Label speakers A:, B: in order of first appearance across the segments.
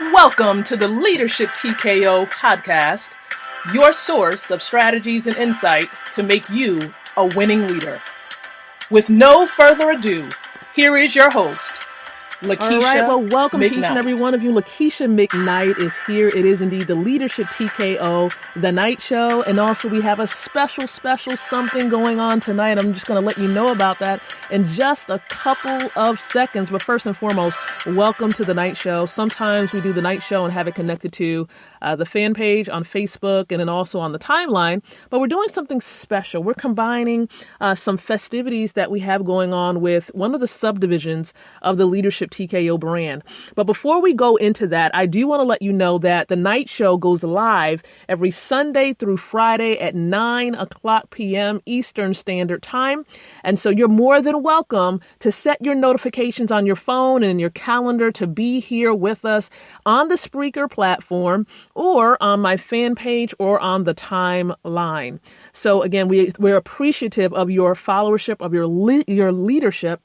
A: Welcome to the Leadership TKO podcast, your source of strategies and insight to make you a winning leader. With no further ado, here is your host, Lakeisha
B: All right, well, welcome to each and
A: McKnight.
B: every one of you. Lakeisha McKnight is here. It is indeed the Leadership TKO, the night show, and also we have a special something going on tonight. I'm just going to let you know about that in just a couple of seconds. But first and foremost, welcome to the night show. Sometimes we do the night show and have it connected to the fan page on Facebook and then also on the timeline. But we're doing something special. We're combining some festivities that we have going on with one of the subdivisions of the Leadership TKO brand. But before we go into that, I do want to let you know that the night show goes live every Sunday through Friday at 9:00 p.m. Eastern Standard Time. And so you're more than welcome to set your notifications on your phone and in your calendar to be here with us on the Spreaker platform or on my fan page or on the timeline. So again, we're appreciative of your followership, of your leadership,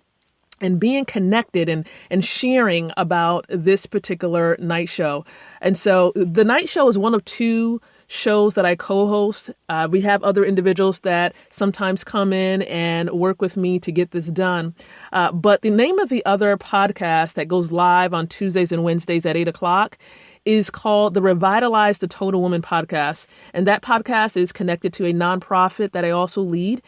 B: and being connected and sharing about this particular night show. And so the night show is one of two shows that I co-host. We have other individuals that sometimes come in and work with me to get this done. But the name of the other podcast that goes live on Tuesdays and Wednesdays at 8:00 is called the Revitalize the Total Woman podcast. And that podcast is connected to a nonprofit that I also lead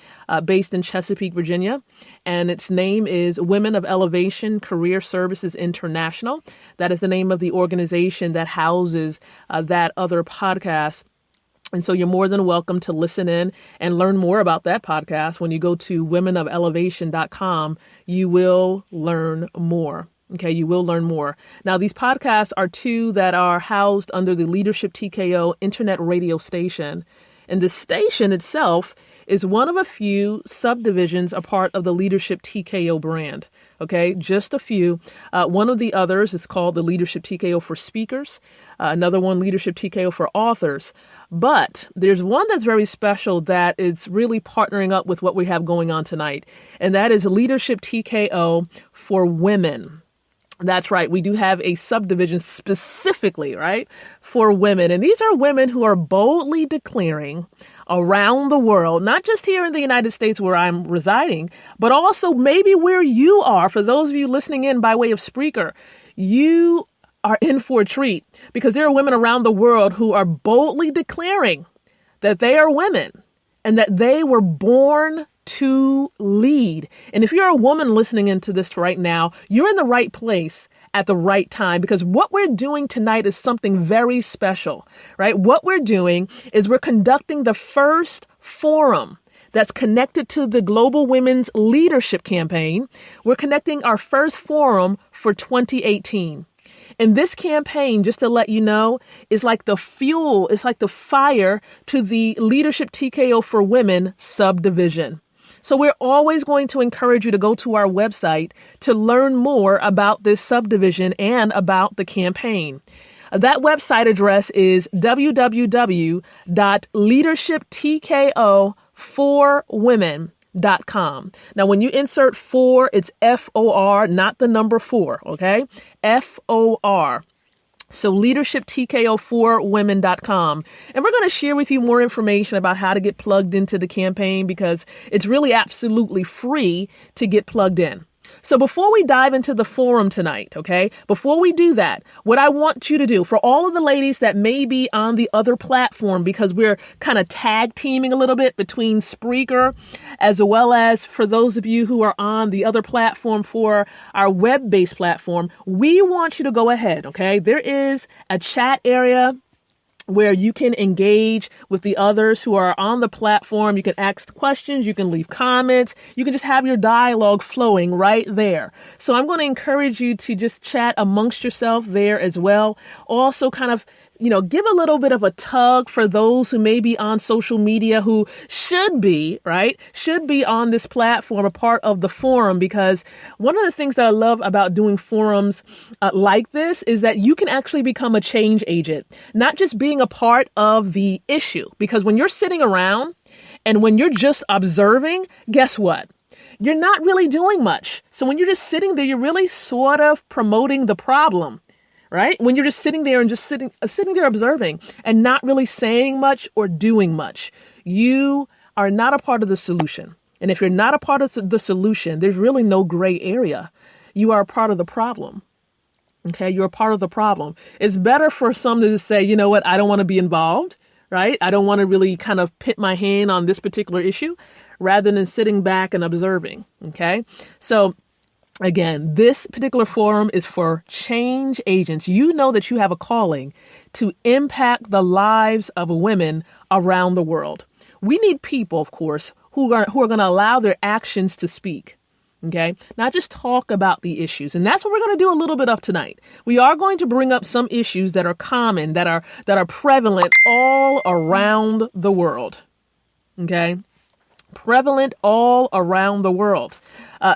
B: based in Chesapeake, Virginia. And its name is Women of Elevation Career Services International. That is the name of the organization that houses that other podcast. And so you're more than welcome to listen in and learn more about that podcast. When you go to womenofelevation.com, you will learn more. Okay, you will learn more. Now, these podcasts are two that are housed under the Leadership TKO internet radio station. And the station itself is one of a few subdivisions a part of the Leadership TKO brand. Okay, just a few. One of the others is called the Leadership TKO for Speakers. Another one, Leadership TKO for Authors. But there's one that's very special that is really partnering up with what we have going on tonight. And that is Leadership TKO for Women. That's right. We do have a subdivision specifically, right, for women. And these are women who are boldly declaring around the world, not just here in the United States where I'm residing, but also maybe where you are. For those of you listening in by way of Spreaker, you are in for a treat because there are women around the world who are boldly declaring that they are women and that they were born to lead. And if you're a woman listening into this right now, you're in the right place at the right time, because what we're doing tonight is something very special, right? What we're doing is we're conducting the first forum that's connected to the Global Women's Leadership Campaign. We're connecting our first forum for 2018. And this campaign, just to let you know, is like the fuel, it's like the fire to the Leadership TKO for Women subdivision. So we're always going to encourage you to go to our website to learn more about this subdivision and about the campaign. That website address is www.leadershiptko4women.com. Now, when you insert 4, it's FOR, not the number 4, okay? FOR. So leadershiptko4women.com. And we're going to share with you more information about how to get plugged into the campaign because it's really absolutely free to get plugged in. So before we dive into the forum tonight, okay, before we do that, what I want you to do for all of the ladies that may be on the other platform, because we're kind of tag teaming a little bit between Spreaker, as well as for those of you who are on the other platform for our web-based platform, we want you to go ahead, okay? There is a chat area where you can engage with the others who are on the platform. You can ask questions, you can leave comments, you can just have your dialogue flowing right there. So I'm going to encourage you to just chat amongst yourself there as well. Also kind of, give a little bit of a tug for those who may be on social media who should be on this platform, a part of the forum, because one of the things that I love about doing forums like this is that you can actually become a change agent, not just being a part of the issue, because when you're sitting around and when you're just observing, guess what? You're not really doing much. So when you're just sitting there, you're really sort of promoting the problem. right? When you're just sitting there and just sitting there observing and not really saying much or doing much, you are not a part of the solution. And if you're not a part of the solution, there's really no gray area. You are a part of the problem. Okay, you're a part of the problem. It's better for some to just say, you know what, I don't want to be involved, right? I don't want to really kind of put my hand on this particular issue rather than sitting back and observing. Okay, so again, this particular forum is for change agents. You know that you have a calling to impact the lives of women around the world. We need people, of course, who are going to allow their actions to speak. Okay, not just talk about the issues. And that's what we're going to do a little bit of tonight. We are going to bring up some issues that are common, that are prevalent all around the world. Okay, prevalent all around the world.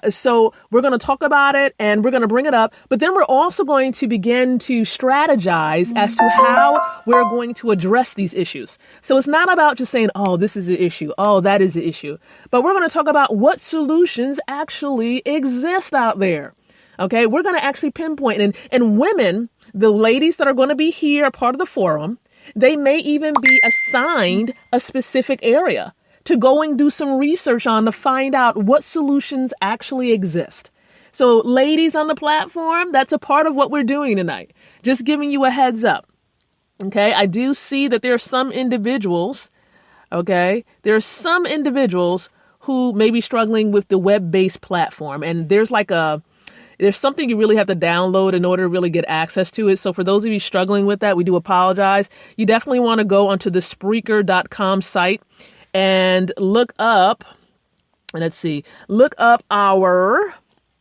B: So we're going to talk about it and we're going to bring it up, but then we're also going to begin to strategize as to how we're going to address these issues. So it's not about just saying, oh, this is the issue. Oh, that is the issue. But we're going to talk about what solutions actually exist out there. Okay, we're going to actually pinpoint and women, the ladies that are going to be here, part of the forum, they may even be assigned a specific area to go and do some research on to find out what solutions actually exist. So ladies on the platform, that's a part of what we're doing tonight. Just giving you a heads up. Okay, I do see that there are some individuals, there are some individuals who may be struggling with the web-based platform. And there's something you really have to download in order to really get access to it. So for those of you struggling with that, we do apologize. You definitely want to go onto the Spreaker.com site and look up our, or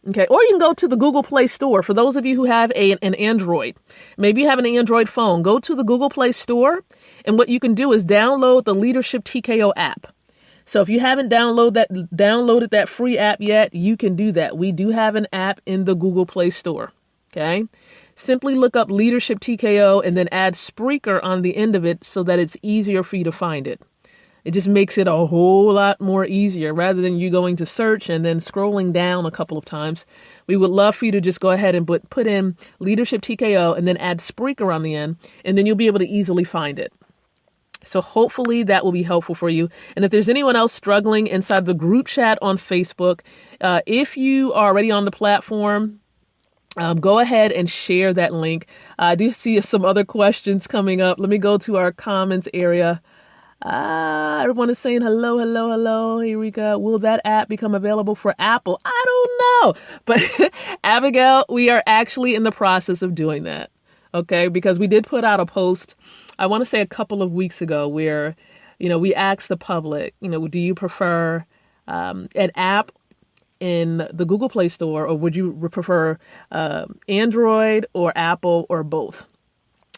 B: you can go to the Google Play Store. For those of you who have an Android, maybe you have an Android phone, go to the Google Play Store. And what you can do is download the Leadership TKO app. So if you haven't downloaded that free app yet, you can do that. We do have an app in the Google Play Store. Okay. Simply look up Leadership TKO and then add Spreaker on the end of it so that it's easier for you to find it. It just makes it a whole lot more easier rather than you going to search and then scrolling down a couple of times. We would love for you to just go ahead and put in Leadership TKO and then add Spreaker on the end, and then you'll be able to easily find it. So hopefully that will be helpful for you. And if there's anyone else struggling inside the group chat on Facebook, if you are already on the platform, go ahead and share that link. I do see some other questions coming up. Let me go to our comments area. Everyone is saying hello, hello, hello. Here we go. Will that app become available for Apple? I don't know. But Abigail, we are actually in the process of doing that. Okay, because we did put out a post, I want to say a couple of weeks ago, where, we asked the public, do you prefer an app in the Google Play Store, or would you prefer Android or Apple or both?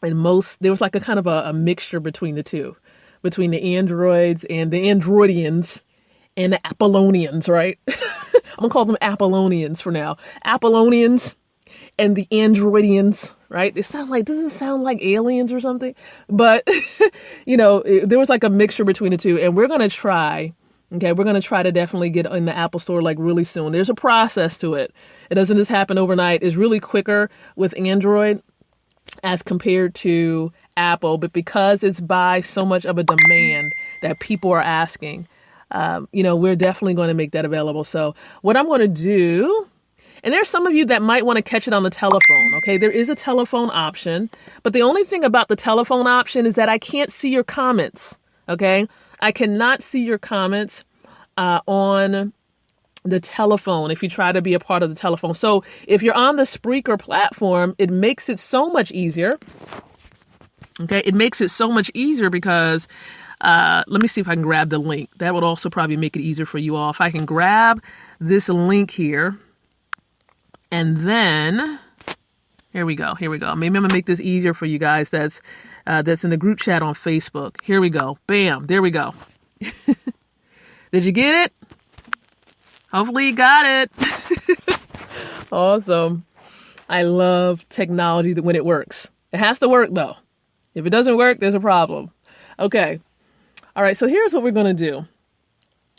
B: And there was like a kind of a mixture between the two. Between the androids and the androidians and the Apollonians, right? I'm going to call them Apollonians for now. Apollonians and the androidians, right? Doesn't sound like aliens or something, but there was like a mixture between the two, and we're going to try to definitely get in the Apple Store like really soon. There's a process to it. It doesn't just happen overnight. It's really quicker with Android as compared to Apple, but because it's by so much of a demand that people are asking, we're definitely going to make that available. So what I'm going to do, and there's some of you that might want to catch it on the telephone. Okay, there is a telephone option, but the only thing about the telephone option is that I can't see your comments. Okay, I cannot see your comments on the telephone if you try to be a part of the telephone. So if you're on the Spreaker platform, it makes it so much easier. Okay, it makes it so much easier because let me see if I can grab the link. That would also probably make it easier for you all. If I can grab this link here, and then here we go. Maybe I'm gonna make this easier for you guys. That's in the group chat on Facebook. Here we go. Bam. There we go. Did you get it? Hopefully you got it. Awesome. I love technology when it works. It has to work though. If it doesn't work, there's a problem. Okay. All right. So here's what we're going to do.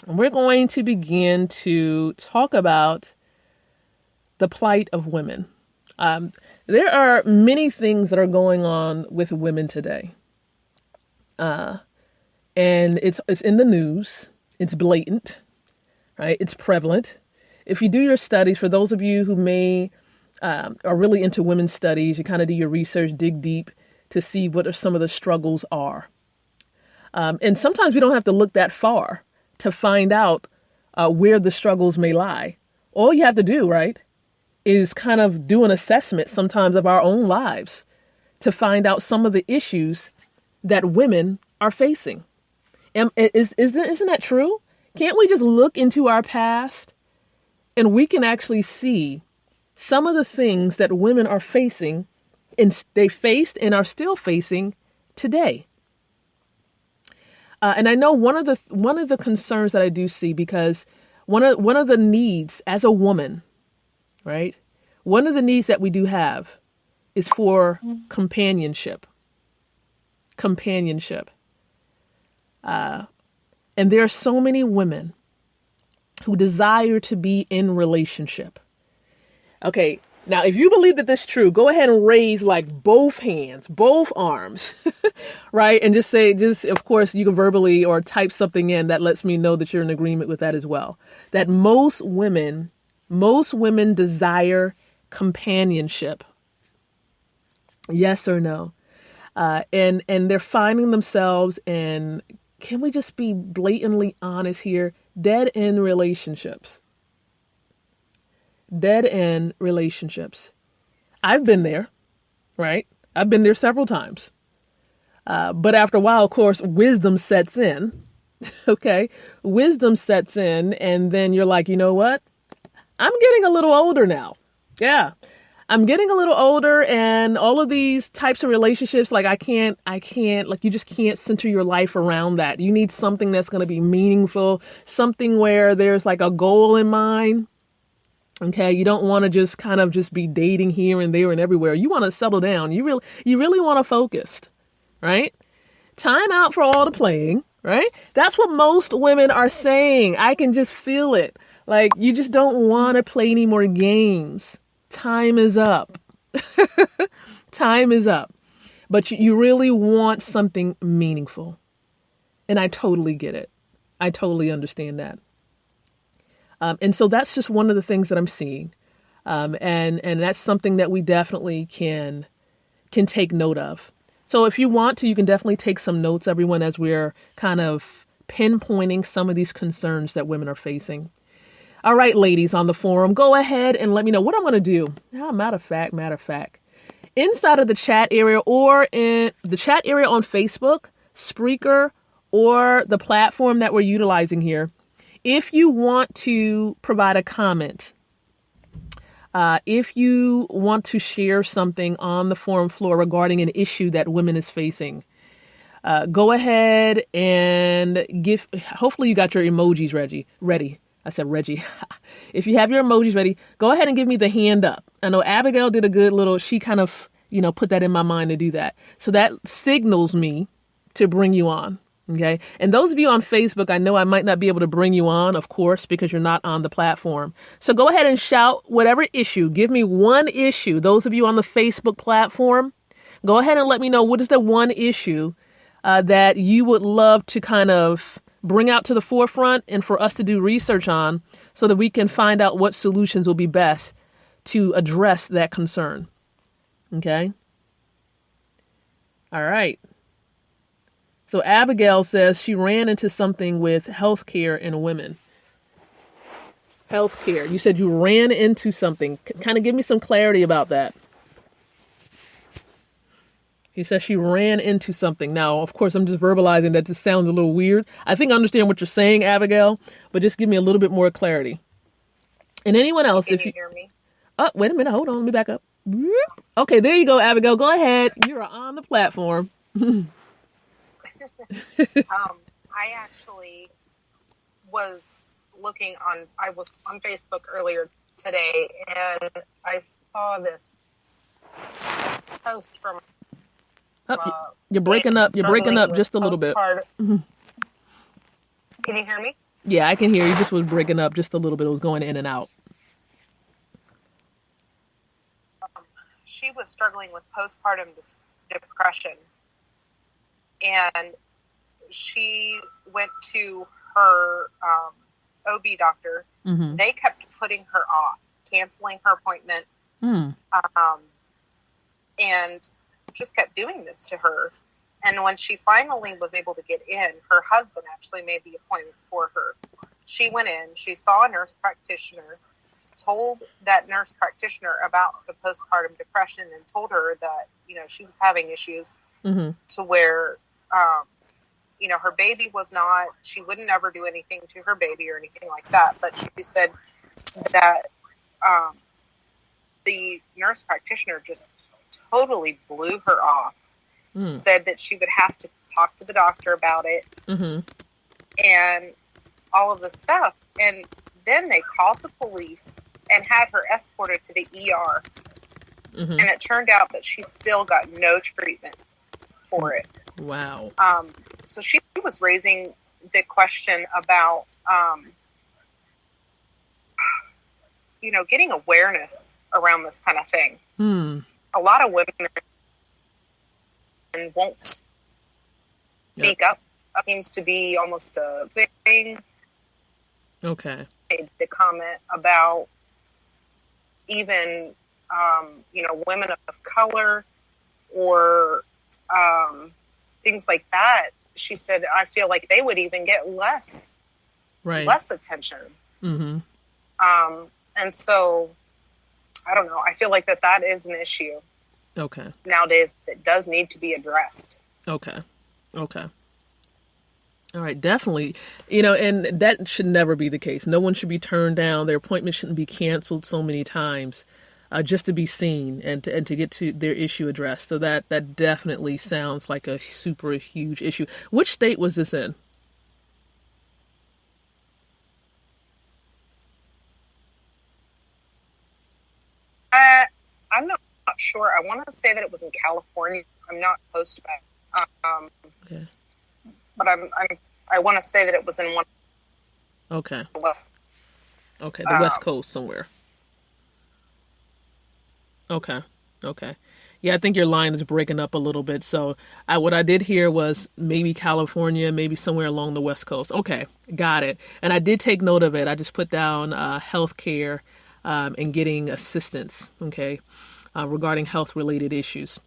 B: We're going to begin to talk about the plight of women There are many things that are going on with women today. And it's in the news. It's blatant, right? It's prevalent. If you do your studies, for those of you who may are really into women's studies, you kind of do your research, dig deep to see what some of the struggles are. And sometimes we don't have to look that far to find out where the struggles may lie. All you have to do, right, is kind of do an assessment sometimes of our own lives to find out some of the issues that women are facing. Isn't that true? Can't we just look into our past and we can actually see some of the things that women are facing and they faced and are still facing today? And I know one of the concerns that I do see, because one of the needs as a woman, right? One of the needs that we do have is for companionship. Companionship. And there are so many women who desire to be in relationship. Okay, now if you believe that this is true, go ahead and raise like both hands, both arms, right? And just say, of course, you can verbally or type something in that lets me know that you're in agreement with that as well. That most women desire companionship. Yes or no? And they're finding themselves in, can we just be blatantly honest here, dead end relationships. Dead end relationships. I've been there, right? I've been there several times. But after a while, of course, wisdom sets in. Okay? Wisdom sets in, and then you're like, you know what? I'm getting a little older now. Yeah. I'm getting a little older, and all of these types of relationships, like I can't, like you just can't center your life around that. You need something that's going to be meaningful, something where there's like a goal in mind. Okay. You don't want to just kind of just be dating here and there and everywhere. You want to settle down. You really want to focus, right? Time out for all the playing, right? That's what most women are saying. I can just feel it. Like, you just don't want to play any more games. Time is up. Time is up. But you really want something meaningful. And I totally get it. I totally understand that. And so that's just one of the things that I'm seeing. And that's something that we definitely can take note of. So if you want to, you can definitely take some notes, everyone, as we're kind of pinpointing some of these concerns that women are facing. All right, ladies on the forum, go ahead and let me know what I'm going to do. Matter of fact, inside of the chat area or in the chat area on Facebook, Spreaker, or the platform that we're utilizing here, if you want to provide a comment, if you want to share something on the forum floor regarding an issue that women is facing, go ahead and hopefully you got your emojis ready. I said Reggie. If you have your emojis ready, go ahead and give me the hand up. I know Abigail did a good little, she kind of, put that in my mind to do that. So that signals me to bring you on. Okay. And those of you on Facebook, I know I might not be able to bring you on, of course, because you're not on the platform. So go ahead and shout whatever issue. Give me one issue. Those of you on the Facebook platform, go ahead and let me know what is the one issue that you would love to kind of bring out to the forefront and for us to do research on so that we can find out what solutions will be best to address that concern. Okay. All right. So Abigail says she ran into something with healthcare and women. Healthcare. You said you ran into something. Kind of give me some clarity about that. He says she ran into something. Now, of course, I'm just verbalizing that. Just sounds a little weird. I think I understand what you're saying, Abigail, but just give me a little bit more clarity. And anyone else,
C: Can you hear me?
B: Oh, wait a minute. Hold on. Let me back up. Okay, there you go, Abigail. Go ahead. You're on the platform.
C: I actually was I was on Facebook earlier today, and I saw this post from
B: you're breaking up. You're breaking up just a little bit.
C: Can you hear me?
B: Yeah, I can hear you. Just was breaking up just a little bit. It was going in and out.
C: she was struggling with postpartum depression, and she went to her OB doctor.
B: Mm-hmm.
C: They kept putting her off, canceling her appointment, and just kept doing this to her. And when she finally was able to get in, her husband actually made the appointment for her. She went in, she saw a nurse practitioner, told that nurse practitioner about the postpartum depression, and told her that, you know, she was having issues to where, you know, her baby was not, she wouldn't ever do anything to her baby or anything like that. But she said that the nurse practitioner just totally blew her off, said that she would have to talk to the doctor about it, and all of this stuff. And then they called the police and had her escorted to the ER. And it turned out that she still got no treatment for it.
B: Wow.
C: So she was raising the question about, you know, getting awareness around this kind of thing. A lot of women won't speak up. It seems to be almost a thing.
B: Okay.
C: The comment about even, you know, women of color or things like that. She said, I feel like they would even get less attention. And so, I don't know. I feel like that is an issue.
B: Okay.
C: Nowadays, that does need to be addressed.
B: Okay. All right, definitely. You know, and that should never be the case. No one should be turned down. Their appointment shouldn't be canceled so many times just to be seen and to get to their issue addressed. So that definitely sounds like a super huge issue. Which state was this in?
C: I'm not sure. I want to say that it was in California. I'm not close to it.
B: Okay.
C: But I want to say that it was in one.
B: Okay.
C: The West.
B: Okay, the West Coast somewhere. Okay. Yeah, I think your line is breaking up a little bit. So what I did hear was maybe California, maybe somewhere along the West Coast. Okay, got it. And I did take note of it. I just put down healthcare and getting assistance, okay, regarding health-related issues.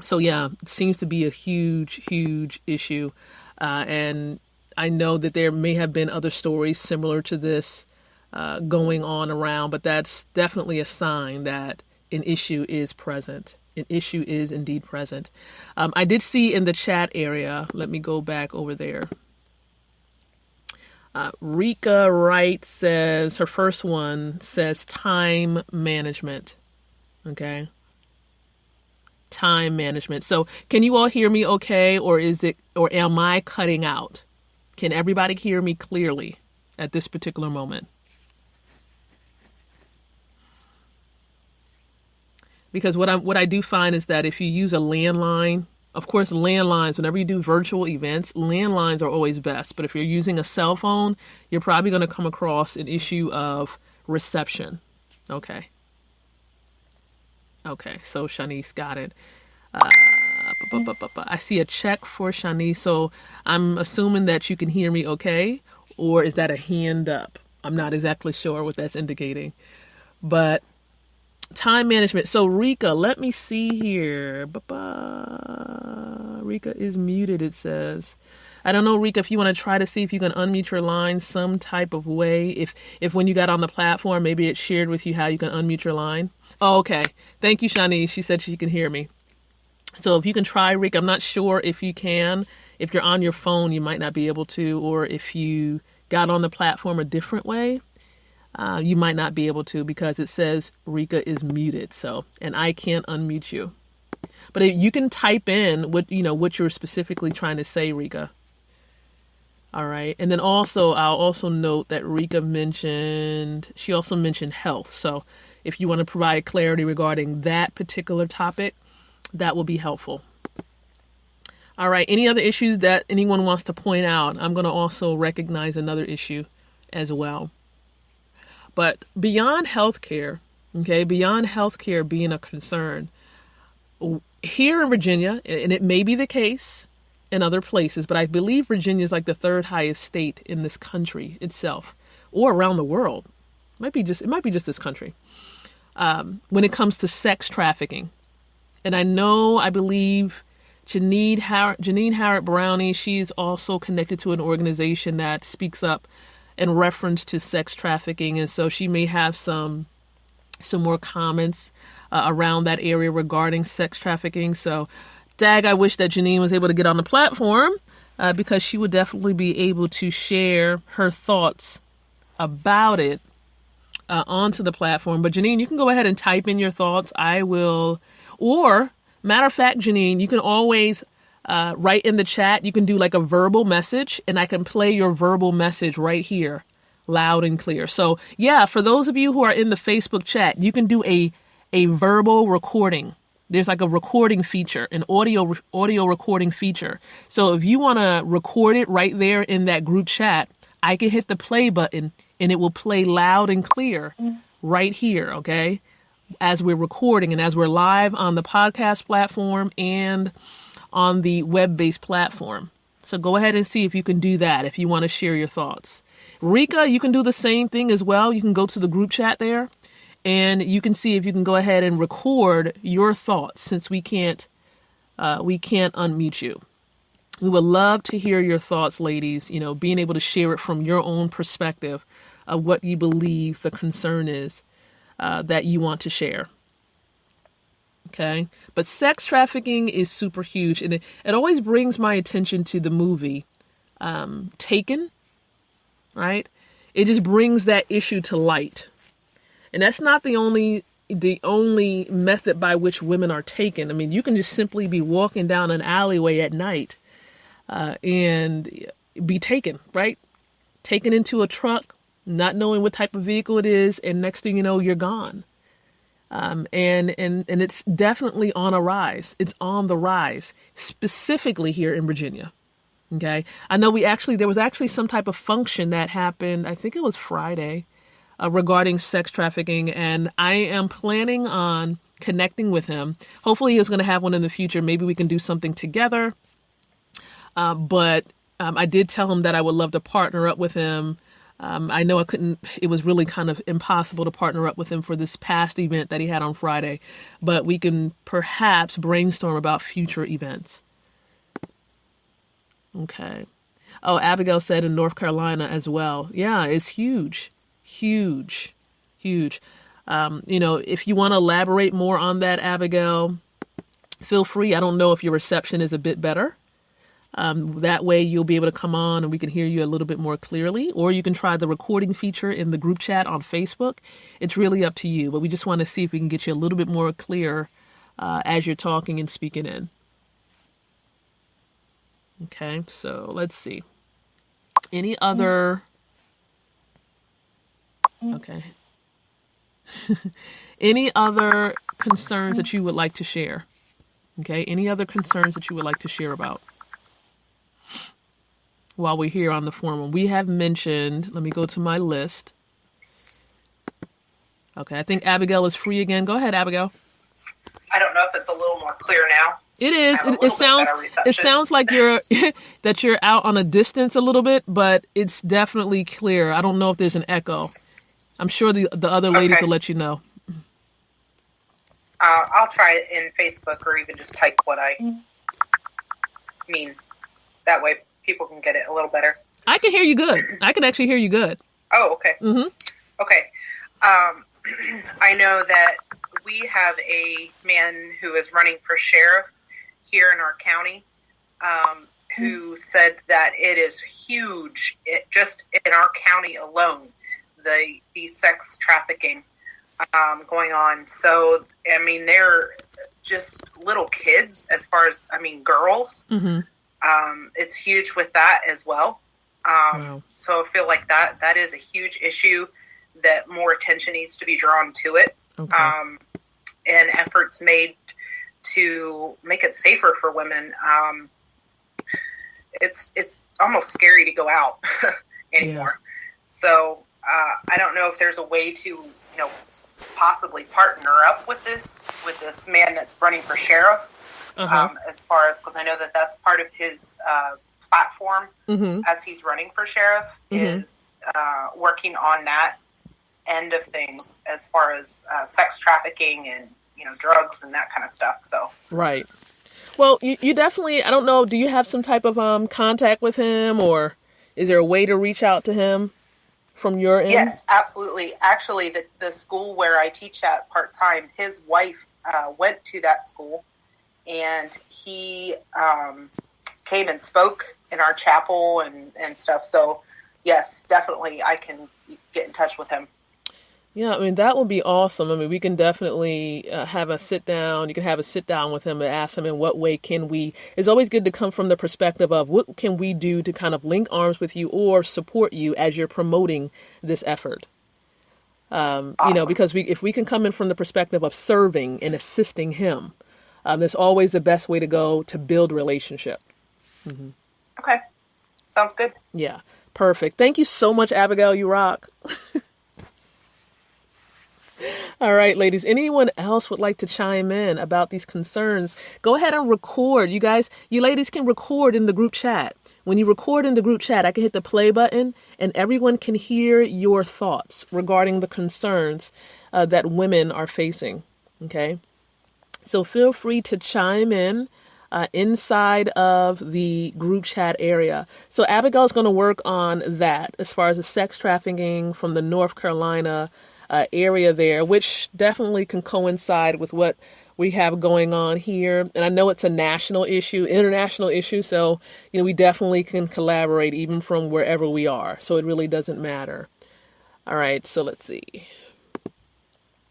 B: So yeah, it seems to be a huge issue. And I know that there may have been other stories similar to this going on around, but that's definitely a sign that an issue is present. An issue is indeed present. I did see in the chat area, let me go back over there. Rika Wright says, her first one says time management. Okay. Time management. So can you all hear me okay? Or am I cutting out? Can everybody hear me clearly at this particular moment? Because what I do find is that if you use a landline, of course, landlines, whenever you do virtual events, landlines are always best. But if you're using a cell phone, you're probably going to come across an issue of reception. Okay. So Shanice got it. I see a check for Shanice. So I'm assuming that you can hear me okay. Or is that a hand up? I'm not exactly sure what that's indicating. But time management. So Rika, let me see here. Rika is muted, it says. I don't know, Rika, if you want to try to see if you can unmute your line some type of way. If when you got on the platform, maybe it shared with you how you can unmute your line. Oh, okay. Thank you, Shanice. She said she can hear me. So if you can try, Rika, I'm not sure if you can. If you're on your phone, you might not be able to. Or if you got on the platform a different way, you might not be able to because it says Rika is muted. So, and I can't unmute you. But you can type in what you're specifically trying to say, Rika. All right. And then also, I'll also note that Rika she also mentioned health. So if you want to provide clarity regarding that particular topic, that will be helpful. All right. Any other issues that anyone wants to point out? I'm going to also recognize another issue as well. But beyond healthcare, Okay, beyond healthcare being a concern, here in Virginia, and it may be the case in other places, but I believe Virginia is like the third highest state in this country itself, or around the world. It might be just this country. When it comes to sex trafficking, and I believe Janine Harriet Brownie, she's also connected to an organization that speaks up in reference to sex trafficking, and so she may have some more comments around that area regarding sex trafficking. So, I wish that Janine was able to get on the platform because she would definitely be able to share her thoughts about it onto the platform. But Janine, you can go ahead and type in your thoughts. I will, or matter of fact, Janine, you can always write in the chat. You can do like a verbal message, and I can play your verbal message right here, loud and clear. So yeah, for those of you who are in the Facebook chat, you can do a verbal recording. There's like a recording feature, an audio recording feature. So if you want to record it right there in that group chat, I can hit the play button and it will play loud and clear right here, okay? As we're recording and as we're live on the podcast platform and on the web-based platform. So go ahead and see if you can do that if you want to share your thoughts. Rika, you can do the same thing as well. You can go to the group chat there and you can see if you can go ahead and record your thoughts since we can't unmute you. We would love to hear your thoughts, ladies, being able to share it from your own perspective of what you believe the concern is that you want to share. Okay. But sex trafficking is super huge. And it always brings my attention to the movie Taken, right? It just brings that issue to light. And that's not the only method by which women are taken. I mean, you can just simply be walking down an alleyway at night and be taken, right? Taken into a truck, not knowing what type of vehicle it is, and next thing you know, you're gone. And it's definitely on a rise. It's on the rise, specifically here in Virginia. Okay. I know there was actually some type of function that happened, I think it was Friday, regarding sex trafficking. And I am planning on connecting with him. Hopefully he's going to have one in the future. Maybe we can do something together. But I did tell him that I would love to partner up with him. I know it was really kind of impossible to partner up with him for this past event that he had on Friday, but we can perhaps brainstorm about future events. Okay. Oh, Abigail said in North Carolina as well. Yeah, it's huge, huge, huge. If you want to elaborate more on that, Abigail, feel free. I don't know if your reception is a bit better. That way you'll be able to come on and we can hear you a little bit more clearly, or you can try the recording feature in the group chat on Facebook. It's really up to you, but we just want to see if we can get you a little bit more clear as you're talking and speaking in. Okay, so let's see. Any other... Okay. Any other concerns that you would like to share? Okay, any other concerns that you would like to share about? While we're here on the forum, we have mentioned, let me go to my list. Okay, I think Abigail is free again. Go ahead, Abigail.
C: I don't know if it's a little more clear now.
B: It is. It sounds like that you're out on a distance a little bit, but it's definitely clear. I don't know if there's an echo. I'm sure the other ladies will let you know.
C: I'll try it in Facebook or even just type what I mean. That way people can get it a little better.
B: I can hear you good. I can actually hear you good.
C: Oh, okay.
B: Mm-hmm.
C: Okay. I know that we have a man who is running for sheriff here in our county who said that it is huge, just in our county alone, the sex trafficking going on. So, I mean, they're just little kids as far as, girls.
B: Mm-hmm.
C: It's huge with that as well.
B: Wow.
C: So I feel like that is a huge issue that more attention needs to be drawn to it.
B: Okay.
C: And efforts made to make it safer for women. It's almost scary to go out anymore. Yeah. So I don't know if there's a way to, possibly partner up with this man that's running for sheriff. As far as, because I know that that's part of his platform as he's running for sheriff is working on that end of things as far as sex trafficking and drugs and that kind of stuff. So
B: right. Well, you definitely, I don't know, do you have some type of contact with him, or is there a way to reach out to him from your end?
C: Yes, absolutely. Actually, the school where I teach at part-time, his wife went to that school, and he came and spoke in our chapel and stuff. So, yes, definitely I can get in touch with him.
B: Yeah, I mean, that would be awesome. I mean, we can definitely have a sit down. You can have a sit down with him and ask him in what way can we. It's always good to come from the perspective of what can we do to kind of link arms with you or support you as you're promoting this effort. Awesome. Because if we can come in from the perspective of serving and assisting him, that's always the best way to go to build relationship.
C: Okay. Sounds good.
B: Yeah. Perfect. Thank you so much, Abigail. You rock. All right, ladies, anyone else would like to chime in about these concerns? Go ahead and record. You ladies can record in the group chat. When you record in the group chat, I can hit the play button and everyone can hear your thoughts regarding the concerns that women are facing. Okay. So feel free to chime in inside of the group chat area. So Abigail's going to work on that as far as the sex trafficking from the North Carolina area there, which definitely can coincide with what we have going on here. And I know it's a national issue, international issue. So, we definitely can collaborate even from wherever we are. So it really doesn't matter. All right. So let's see.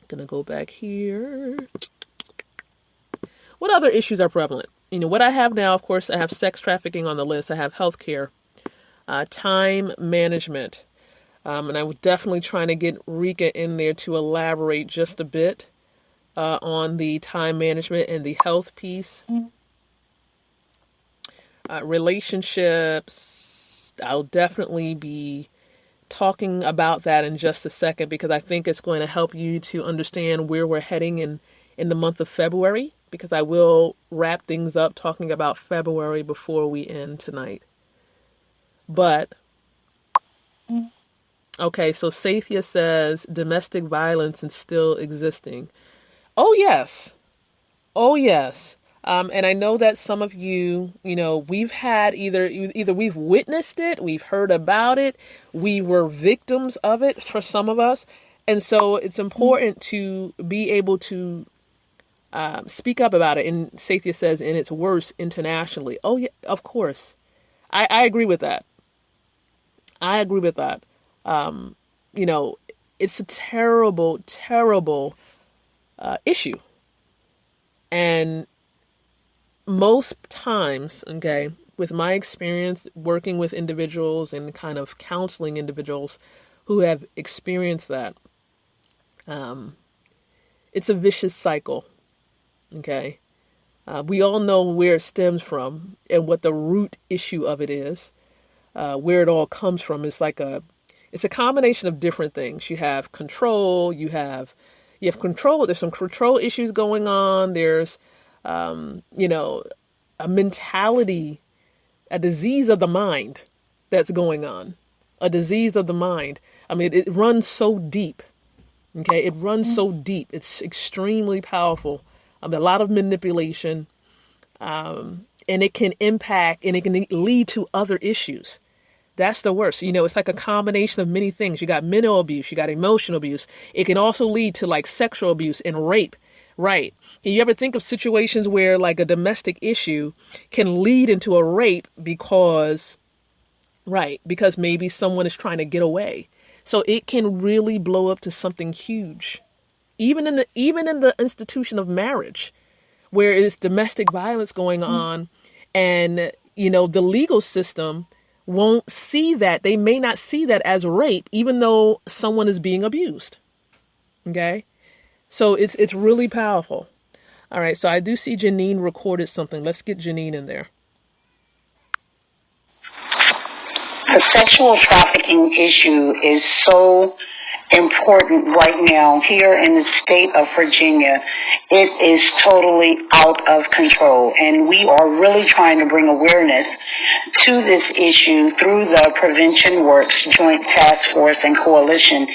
B: Gonna go back here. What other issues are prevalent? What I have now, of course, I have sex trafficking on the list. I have healthcare, time management. And I was definitely trying to get Rika in there to elaborate just a bit on the time management and the health piece. Relationships, I'll definitely be talking about that in just a second because I think it's going to help you to understand where we're heading in the month of February, because I will wrap things up talking about February before we end tonight. But okay, so Sathia says domestic violence is still existing. Oh, yes. Oh, yes. And I know that some of you, we've had either we've witnessed it, we've heard about it, we were victims of it for some of us. And so it's important to be able to speak up about it. And Sathia says, and it's worse internationally. Oh, yeah, of course. I agree with that. It's a terrible, terrible issue. And most times, okay, with my experience working with individuals and kind of counseling individuals who have experienced that, it's a vicious cycle, okay? We all know where it stems from and what the root issue of it is, where it all comes from. It's a combination of different things. You have control, you have control. There's some control issues going on. There's, a mentality, a disease of the mind that's going on, a disease of the mind. I mean, it runs so deep. Okay. It runs so deep. It's extremely powerful. A lot of manipulation, and it can impact and it can lead to other issues. That's the worst. It's like a combination of many things. You got mental abuse, you got emotional abuse. It can also lead to like sexual abuse and rape. Right. Can you ever think of situations where like a domestic issue can lead into a rape because maybe someone is trying to get away. So it can really blow up to something huge. Even in the institution of marriage, where it's domestic violence going on, and the legal system won't see that. They may not see that as rape, even though someone is being abused. Okay, so it's really powerful. All right, so I do see Janine recorded something. Let's get Janine in there.
D: The sexual trafficking issue is so important right now here in the state of Virginia. It is totally out of control, and we are really trying to bring awareness to this issue through the Prevention Works Joint Task Force and Coalition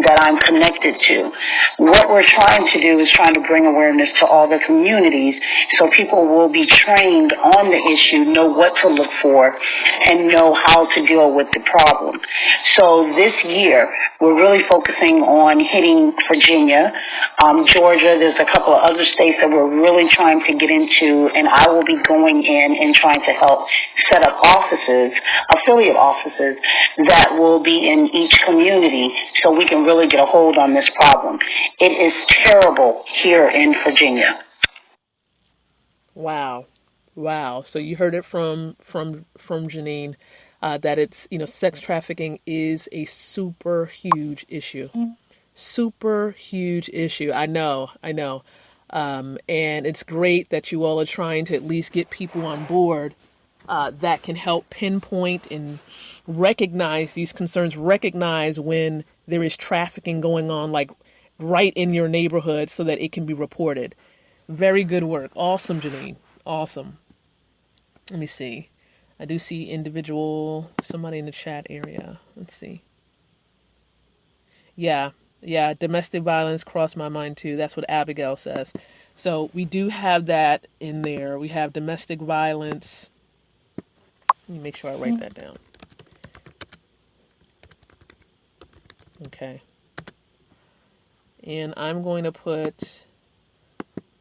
D: that I'm connected to. What we're trying to do is trying to bring awareness to all the communities so people will be trained on the issue, know what to look for, and know how to deal with the problem. So this year, we're really focusing on hitting Virginia, Georgia. There's a couple of other states that we're really trying to get into, and I will be going in and trying to help set up offices, affiliate offices, that will be in each community so we can really get a hold on this problem. It is terrible here in Virginia.
B: Wow. So you heard it from Janine, that it's, sex trafficking is a super huge issue. Super huge issue. I know. And it's great that you all are trying to at least get people on board that can help pinpoint and recognize these concerns, recognize when there is trafficking going on, like right in your neighborhood, so that it can be reported. Very good work. Awesome, Janine. Awesome. Let me see. I do see somebody in the chat area. Let's see. Yeah, domestic violence crossed my mind too. That's what Abigail says. So we do have that in there. We have domestic violence. Let me make sure I write that down. Okay. And I'm going to put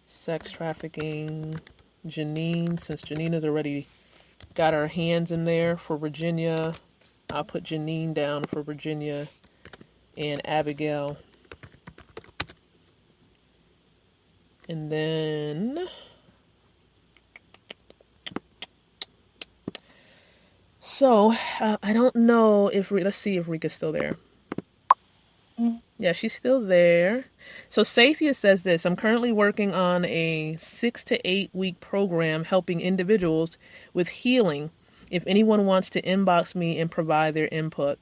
B: sex trafficking, Janine, since Janine has already got her hands in there for Virginia. I'll put Janine down for Virginia and Abigail. And then I don't know if let's see if Rika's still there. Yeah, she's still there. So Sathia says this: I'm currently working on a 6 to 8 week program helping individuals with healing. If anyone wants to inbox me and provide their input.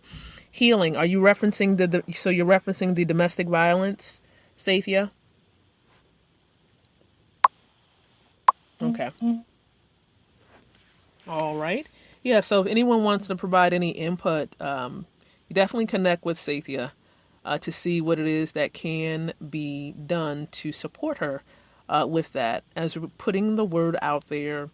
B: Healing, are you referencing so you're referencing the domestic violence, Sathia? Okay. All right. Yeah, so if anyone wants to provide any input, you definitely connect with Sathia to see what it is that can be done to support her with that, as we're putting the word out there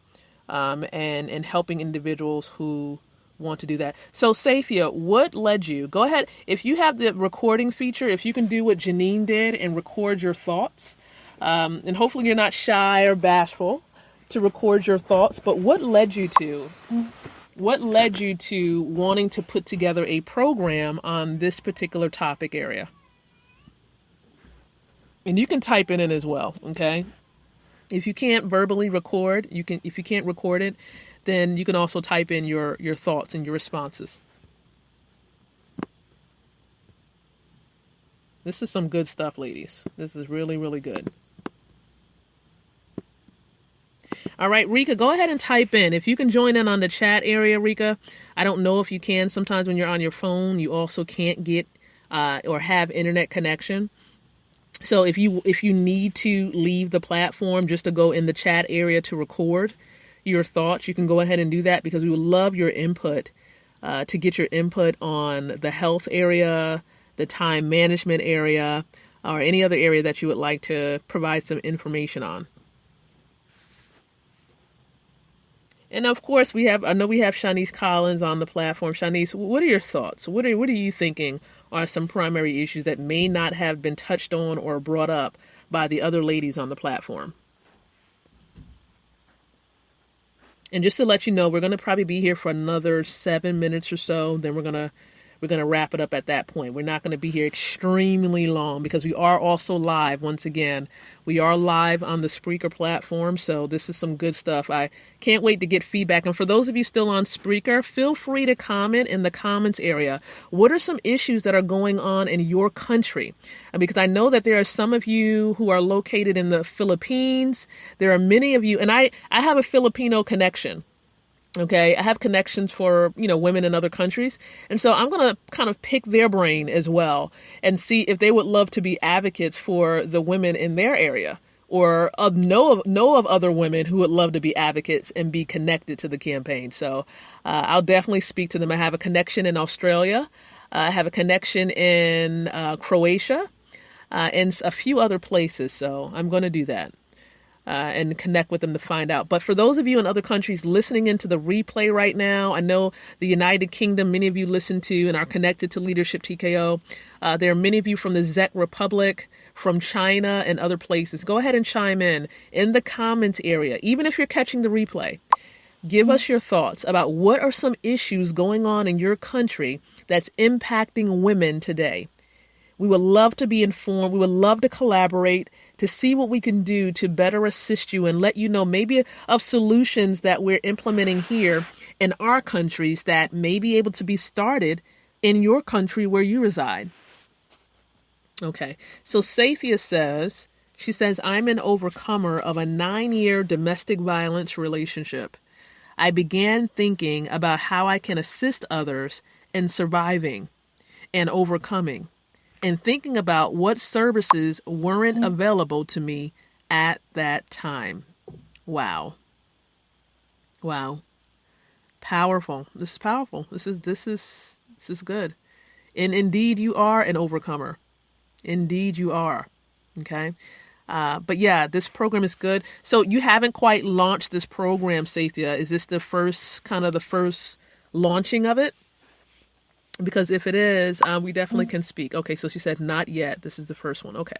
B: and helping individuals who want to do that. So Sathia, what led you? Go ahead. If you have the recording feature, if you can do what Janine did and record your thoughts, and hopefully you're not shy or bashful to record your thoughts, but what led you to wanting to put together a program on this particular topic area? And you can type it in as well, okay? If you can't verbally record, if you can't record it, then you can also type in your thoughts and your responses. This is some good stuff, ladies. This is really, really good. All right, Rika, go ahead and type in. If you can join in on the chat area, Rika. I don't know if you can. Sometimes when you're on your phone, you also can't get or have internet connection. So if you need to leave the platform just to go in the chat area to record your thoughts, you can go ahead and do that, because we would love your input, to get your input on the health area, the time management area, or any other area that you would like to provide some information on. And of course, I know we have Shanice Collins on the platform. Shanice, what are your thoughts? What are you thinking are some primary issues that may not have been touched on or brought up by the other ladies on the platform? And just to let you know, we're going to probably be here for another 7 minutes or so. Then we're going to wrap it up at that point. We're not going to be here extremely long, because we are also live. Once again, we are live on the Spreaker platform. So this is some good stuff. I can't wait to get feedback. And for those of you still on Spreaker, feel free to comment in the comments area. What are some issues that are going on in your country? Because I know that there are some of you who are located in the Philippines. There are many of you, and I have a Filipino connection. Okay, I have connections for, women in other countries. And so I'm going to kind of pick their brain as well and see if they would love to be advocates for the women in their area, or know of other women who would love to be advocates and be connected to the campaign. So I'll definitely speak to them. I have a connection in Australia. I have a connection in Croatia and a few other places. So I'm going to do that. And connect with them to find out. But for those of you in other countries listening into the replay right now, I know the United Kingdom, many of you listen to and are connected to Leadership TKO. There are many of you from the Czech Republic, from China and other places. Go ahead and chime in the comments area. Even if you're catching the replay, give us your thoughts about what are some issues going on in your country that's impacting women today. We would love to be informed. We would love to collaborate to see what we can do to better assist you and let you know maybe of solutions that we're implementing here in our countries that may be able to be started in your country where you reside. Okay, so Sathia says, I'm an overcomer of a 9-year domestic violence relationship. I began thinking about how I can assist others in surviving and overcoming, and thinking about what services weren't available to me at that time. Wow. Powerful. This is powerful. This is good. And indeed you are an overcomer. Indeed you are. Okay. But yeah, this program is good. So you haven't quite launched this program, Sathia. Is this the first launching of it? Because if it is, we definitely can speak. Okay, so she said not yet. This is the first one. Okay.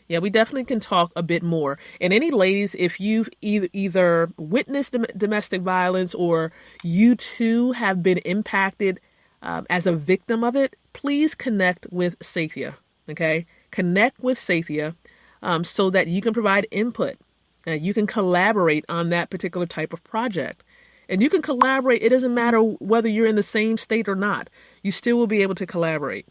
B: Yeah, we definitely can talk a bit more. And any ladies, if you've either witnessed domestic violence or you too have been impacted as a victim of it, please connect with Sathia. Okay? Connect with Sathia so that you can provide input. You can collaborate on that particular type of project. And you can collaborate. It doesn't matter whether you're in the same state or not. You still will be able to collaborate.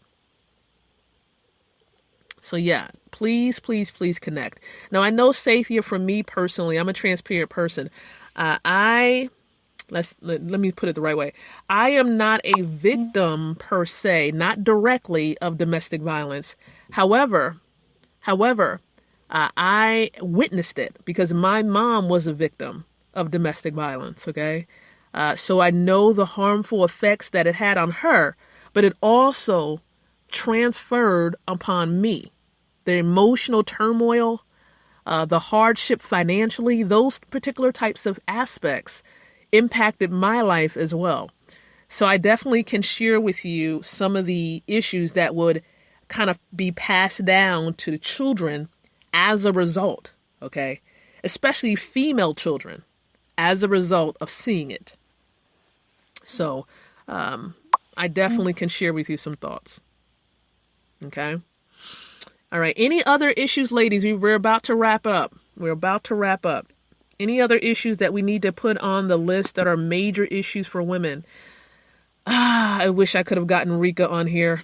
B: So yeah, please connect. Now, I know, Sathia, for me personally, I'm a transparent person. Let me put it the right way. I am not a victim per se, not directly, of domestic violence. However, I witnessed it because my mom was a victim of domestic violence, okay? So I know the harmful effects that it had on her, but it also transferred upon me. The emotional turmoil, the hardship financially, those particular types of aspects impacted my life as well. So I definitely can share with you some of the issues that would kind of be passed down to the children as a result, okay? Especially female children, as a result of seeing it. So I definitely can share with you some thoughts. Okay. All right. Any other issues, ladies? We're about to wrap up. Any other issues that we need to put on the list that are major issues for women? I wish I could have gotten Rika on here.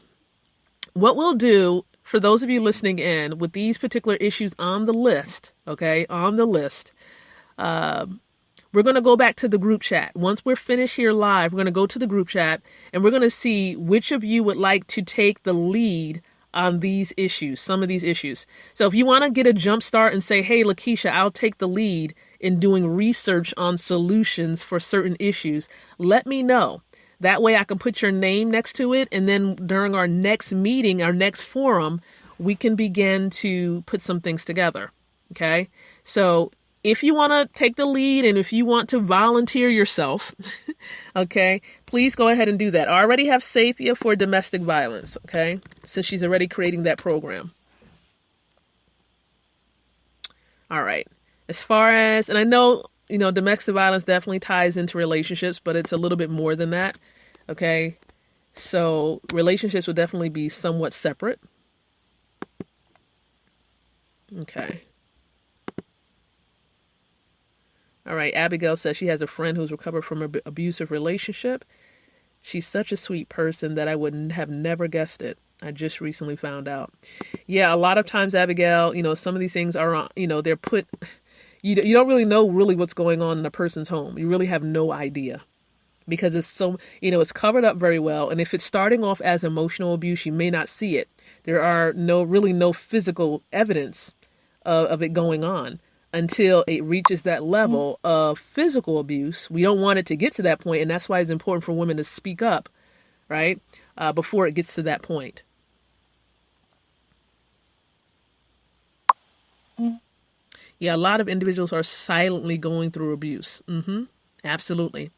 B: What we'll do, for those of you listening in, with these particular issues on the list, okay, we're going to go back to the group chat. Once we're finished here live, we're going to go to the group chat and we're going to see which of you would like to take the lead on these issues, some of these issues. So if you want to get a jump start and say, hey, Lakeisha, I'll take the lead in doing research on solutions for certain issues, let me know. That way I can put your name next to it. And then during our next meeting, our next forum, we can begin to put some things together. Okay. So if you want to take the lead and if you want to volunteer yourself, okay, please go ahead and do that. I already have Sathia for domestic violence, okay, since she's already creating that program. All right. As far as, and I know, domestic violence definitely ties into relationships, but it's a little bit more than that, okay? So relationships would definitely be somewhat separate. Okay. All right, Abigail says she has a friend who's recovered from an abusive relationship. She's such a sweet person that I wouldn't have never guessed it. I just recently found out. Yeah, a lot of times, Abigail, some of these things are, they're put, you don't really know really what's going on in a person's home. You really have no idea because it's so, it's covered up very well. And if it's starting off as emotional abuse, you may not see it. There are no physical evidence of it going on until it reaches that level of physical abuse. We don't want it to get to that point, and that's why it's important for women to speak up, right, before it gets to that point. Yeah, a lot of individuals are silently going through abuse. Absolutely.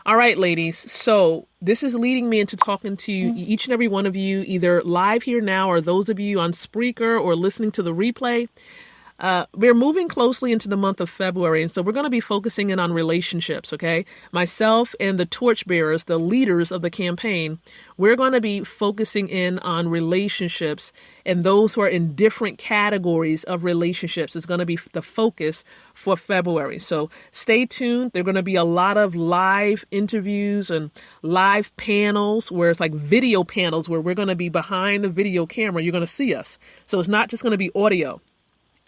B: All right, ladies. So this is leading me into talking to each and every one of you, either live here now or those of you on Spreaker or listening to the replay. We're moving closely into the month of February, and so we're going to be focusing in on relationships, okay? Myself and the torchbearers, the leaders of the campaign, we're going to be focusing in on relationships and those who are in different categories of relationships. It's going to be the focus for February. So stay tuned. There are going to be a lot of live interviews and live panels where it's like video panels where we're going to be behind the video camera. You're going to see us. So it's not just going to be audio.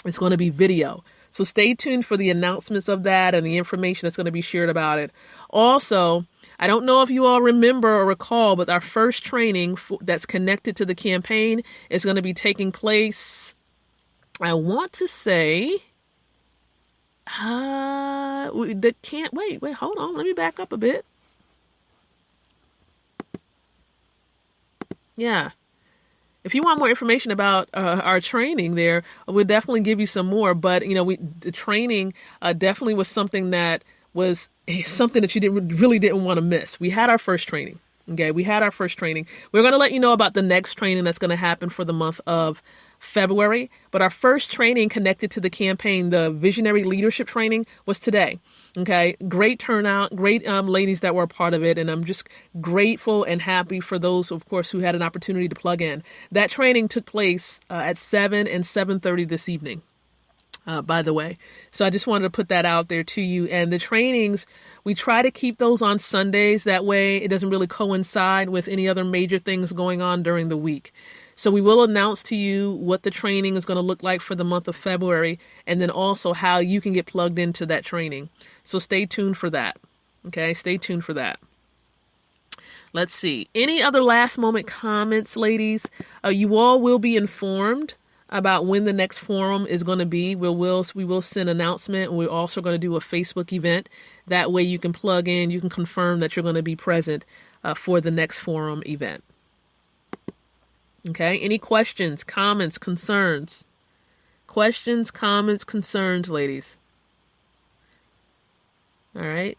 B: It's going to be video. So stay tuned for the announcements of that and the information that's going to be shared about it. Also, I don't know if you all remember or recall, but our first training that's connected to the campaign is going to be taking place, I want to say, wait, hold on. Let me back up a bit. Yeah. If you want more information about our training there, we'll definitely give you some more. But, the training definitely was something that you didn't want to miss. We had our first training. Okay, we had our first training. We're going to let you know about the next training that's going to happen for the month of February. But our first training connected to the campaign, the visionary leadership training, was today. Okay, great turnout, great ladies that were a part of it. And I'm just grateful and happy for those, of course, who had an opportunity to plug in. That training took place at 7 and 7:30 this evening, by the way. So I just wanted to put that out there to you. And the trainings, we try to keep those on Sundays. That way it doesn't really coincide with any other major things going on during the week. So we will announce to you what the training is going to look like for the month of February, and then also how you can get plugged into that training. So stay tuned for that. Okay, stay tuned for that. Let's see. Any other last moment comments, ladies? You all will be informed about when the next forum is going to be. We will send an announcement, and we're also going to do a Facebook event. That way you can plug in, you can confirm that you're going to be present for the next forum event. Okay, any questions, comments, concerns? Questions, comments, concerns, ladies. All right.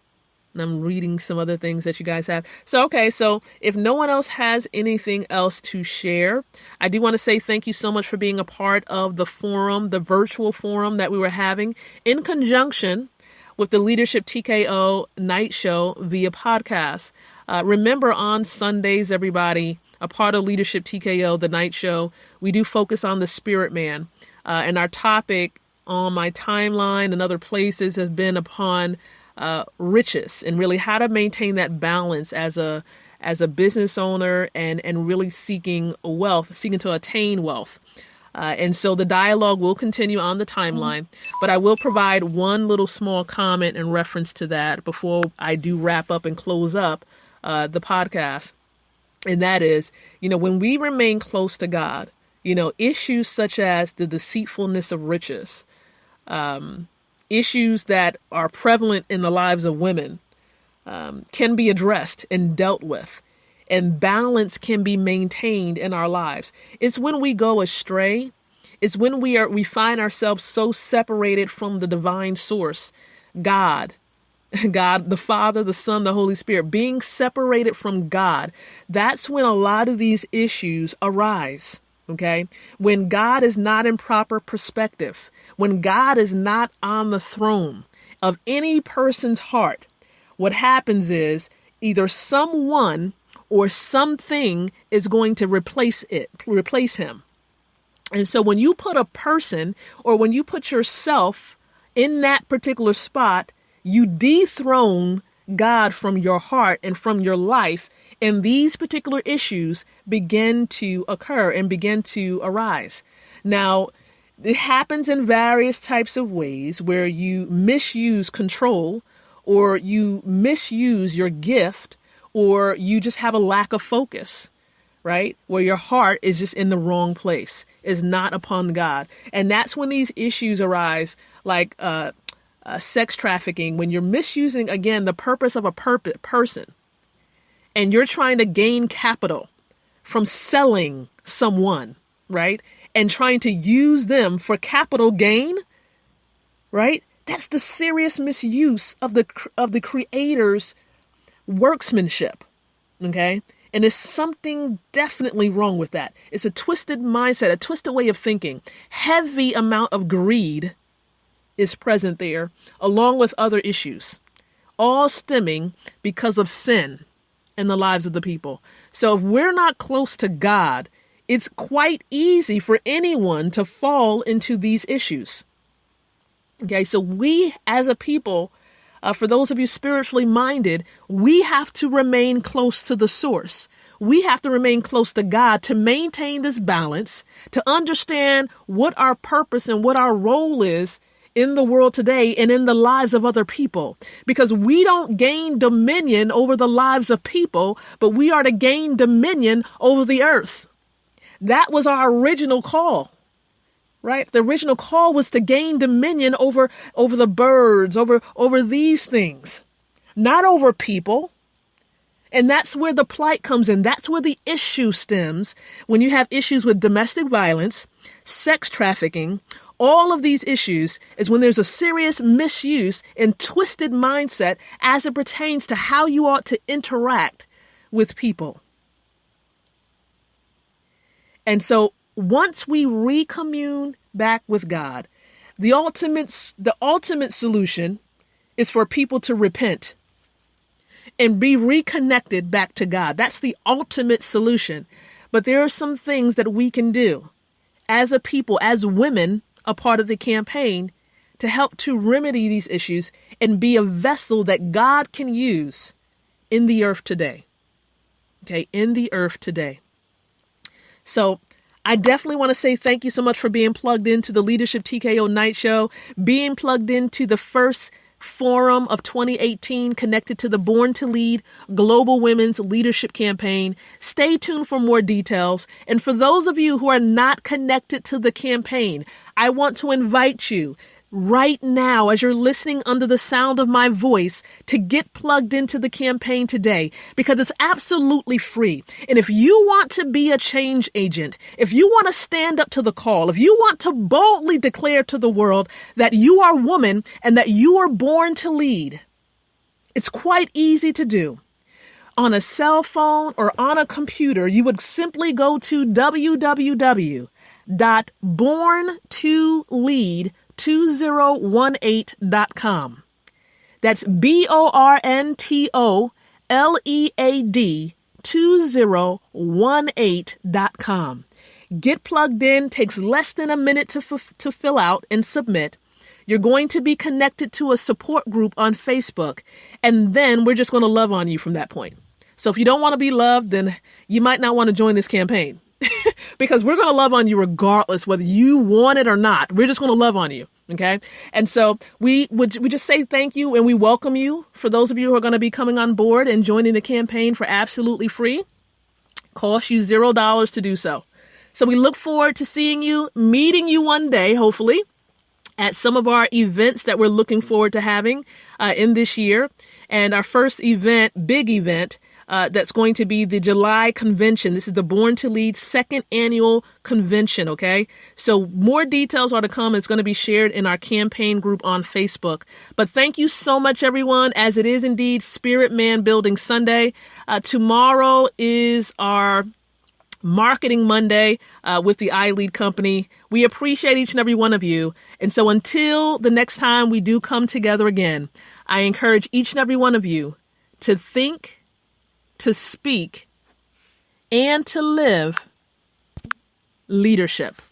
B: And I'm reading some other things that you guys have. So if no one else has anything else to share, I do want to say thank you so much for being a part of the forum, the virtual forum that we were having in conjunction with the Leadership TKO night show via podcast. Remember, on Sundays, everybody, a part of Leadership TKO, the night show, we do focus on the spirit man. And our topic on my timeline and other places has been upon riches and really how to maintain that balance as a business owner and really seeking to attain wealth. And so the dialogue will continue on the timeline, but I will provide one little small comment in reference to that before I do wrap up and close up the podcast. And that is, when we remain close to God, issues such as the deceitfulness of riches, issues that are prevalent in the lives of women, can be addressed and dealt with, and balance can be maintained in our lives. It's when we go astray. It's when we find ourselves so separated from the divine source, God, the Father, the Son, the Holy Spirit, being separated from God. That's when a lot of these issues arise. Okay. When God is not in proper perspective, when God is not on the throne of any person's heart, what happens is either someone or something is going to replace him. And so when you put a person or when you put yourself in that particular spot, you dethrone God from your heart and from your life, and these particular issues begin to occur and begin to arise. Now, it happens in various types of ways where you misuse control, or you misuse your gift, or you just have a lack of focus, right? Where your heart is just in the wrong place, is not upon God. And that's when these issues arise, like sex trafficking, when you're misusing, again, the purpose of a person, and you're trying to gain capital from selling someone, right? And trying to use them for capital gain, right? That's the serious misuse of the Creator's workmanship, okay? And there's something definitely wrong with that. It's a twisted mindset, a twisted way of thinking. Heavy amount of greed is present there, along with other issues, all stemming because of sin in the lives of the people. So if we're not close to God, it's quite easy for anyone to fall into these issues. Okay, so we as a people, for those of you spiritually minded, we have to remain close to the source. We have to remain close to God to maintain this balance, to understand what our purpose and what our role is in the world today and in the lives of other people. Because we don't gain dominion over the lives of people, but we are to gain dominion over the earth. That was our original call, right? The original call was to gain dominion over the birds, over these things, not over people. And that's where the plight comes in. That's where the issue stems when you have issues with domestic violence, sex trafficking. All of these issues is when there's a serious misuse and twisted mindset as it pertains to how you ought to interact with people. And so once we recommune back with God, the ultimate solution is for people to repent and be reconnected back to God. That's the ultimate solution. But there are some things that we can do as a people, as women, a part of the campaign, to help to remedy these issues and be a vessel that God can use in the earth today. Okay, in the earth today. So I definitely want to say thank you so much for being plugged into the Leadership TKO Night Show, being plugged into the first forum of 2018 connected to the Born to Lead Global Women's Leadership Campaign. Stay tuned for more details. And for those of you who are not connected to the campaign, I want to invite you right now, as you're listening under the sound of my voice, to get plugged into the campaign today, because it's absolutely free. And if you want to be a change agent, if you want to stand up to the call, if you want to boldly declare to the world that you are a woman and that you are born to lead, it's quite easy to do. On a cell phone or on a computer, you would simply go to www.borntolead2018.com. That's BORNTOLEAD 2018.com. Get plugged in. Takes less than a minute to fill out and submit. You're going to be connected to a support group on Facebook, and then we're just going to love on you from that point. So if you don't want to be loved, then you might not want to join this campaign. Because we're going to love on you regardless, whether you want it or not. We're just going to love on you. Okay. And so we just say thank you, and we welcome you. For those of you who are going to be coming on board and joining the campaign for absolutely free, costs you $0 to do so. So we look forward to seeing you, meeting you one day, hopefully, at some of our events that we're looking forward to having in this year. And our first event, big event, that's going to be the July convention. This is the Born to Lead second annual convention, okay? So more details are to come. It's going to be shared in our campaign group on Facebook. But thank you so much, everyone, as it is indeed Spirit Man Building Sunday. Tomorrow is our Marketing Monday with the iLead Company. We appreciate each and every one of you. And so until the next time we do come together again, I encourage each and every one of you to think, to speak, and to live leadership.